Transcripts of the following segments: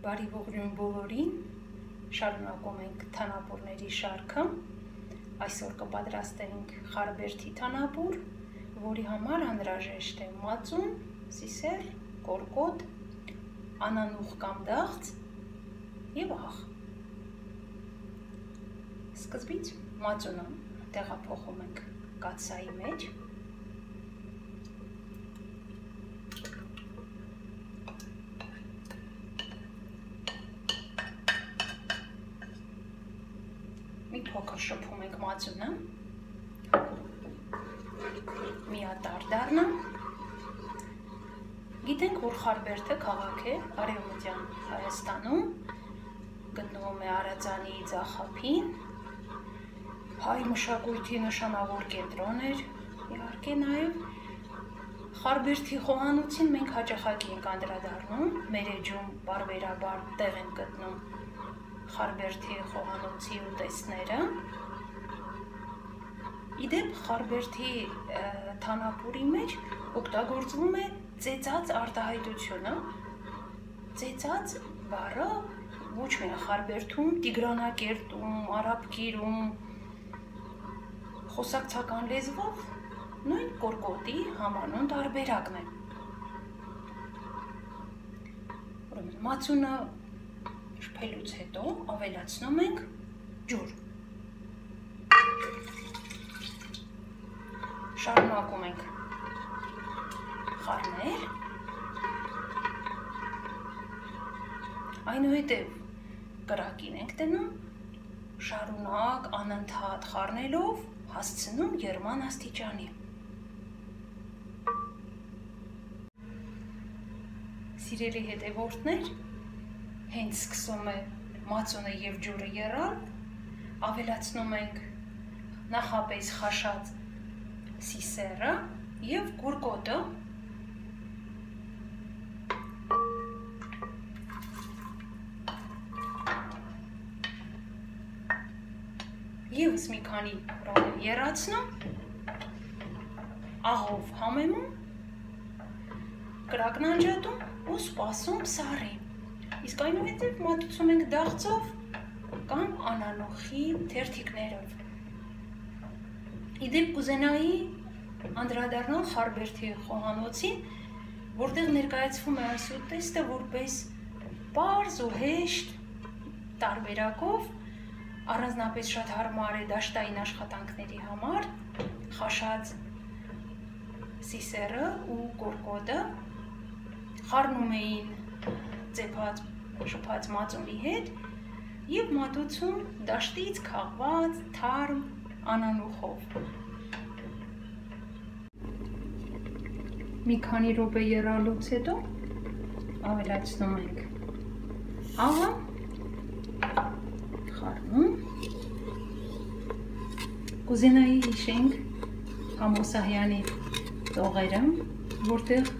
Բարի ողջույն բոլորին, շարունակում ենք թանապուրների շարքը, այսօր կպատրաստենք խարբերդի թանապուր, որի համար անհրաժեշտ է մածուն, սիսեր, կորկոտ, անանուխ կամ դաղց և աղ։ Սկզբից մածունը տեղափոխում ենք կաթսայի մեջ, մի փոքր շփում ենք մածունը, միատար դառնա։ Գիտենք, որ խարբերդը քաղաք է Արևմտյան Հայաստանում, գտնվում է Արածանի ձախափին, հայ մշակույթի նշանավոր կենտրոն էր, իհարկե նաև խարբերդի խոհանոցին մենք հաճախակի ենք անդրադառնում, մեր էջում պարբերաբար տեղ են գտնում խարբերդի խոհանոցի ուտեստները։ Իդեպ խարբերդի թանապուրի մեջ օգտագործվում է ծեծած արտահայտությունը։ Ծեծած բառը ոչ միայն խարբերդում, Տիգրանակերտում, Արաբկիրում, խոսակցական լեզվով նույն կորկոտի համանուն տարբերակն է։ Ուրեմն մածունը շփելուց հետո ավելացնում ենք ջուր։ Շարունակում ենք խառնել, այնուհետև կրակին ենք դնում, շարունակ անընդհատ խառնելով հասցնում եռման աստիճանի։ Սիրելի հետևորդներ, հենց սկսում է մածունը և ջուրը եռալ, ավելացնում ենք նախապես խաշած սիսերը և կորկոտը, ևս մի քանի րոպե եռացնում, աղով համեմում, կրակն անջատում ու սպասում սառի։ Իսկ այնուհետև մատուցում ենք դաղձով կամ անանուխի թերթիկներով։ Իդեպ կուզենայի անդրադառնալ խարբերդի խոհանոցին, որտեղ ներկայացվում է այս ուտեստը որպես պարզ ու հեշտ տարբերակով, առանձնապես շատ հարմար է դաշտային աշխատանքների համար, խաշած սիսերը ու կորկոտը խառնում էին ծեփած շփած մածունի հետ և մատուցում դաշտից քաղված թարմ անանուխով։ Մի քանի րոպե եռալուց հետո ավելացնում ենք աղը, խառնում, կուզենայի հիշենք Համոսահյանի տողերը, որտեղ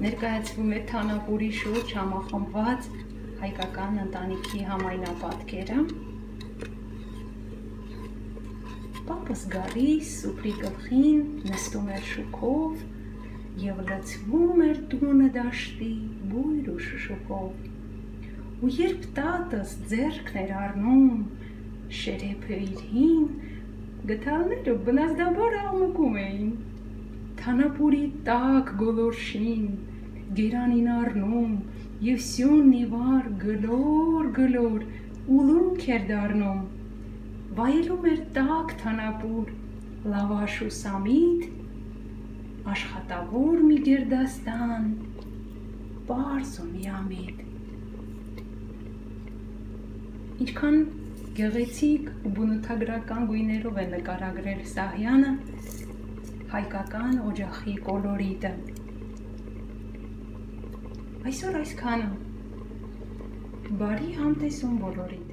ներկայացվում է թանապուրի շուրջ համախմբված հայկական ընտանիքի համայնապատկերը։ Պապս գալիս սուպրի գլխին նստում էր շուքով և լցվում էր տունը դաշտի բույր ու շշուկով։ Ու երբ տատս ձեռքն էր առնում շերեփը իր հին, գդալները բնազդաբար աղմկում էին։ Թանապուրի տաք գոլորշին, գերանին առնում և սյունն ի վար գլոր ուլունք էր դառնում, վայելում էր տաք թանապուր, լավաշ ու սամիտ, աշխատավոր մի գերդաստան, պարզ ու միամիտ։ Ինչքան գեղեցիկ ու բնութագրական գույներով է նկարագրել Սահյանը հայկական օջախի կոլորիտը։ Այսօր այսքանը։ Բարի համտեսում բոլորին։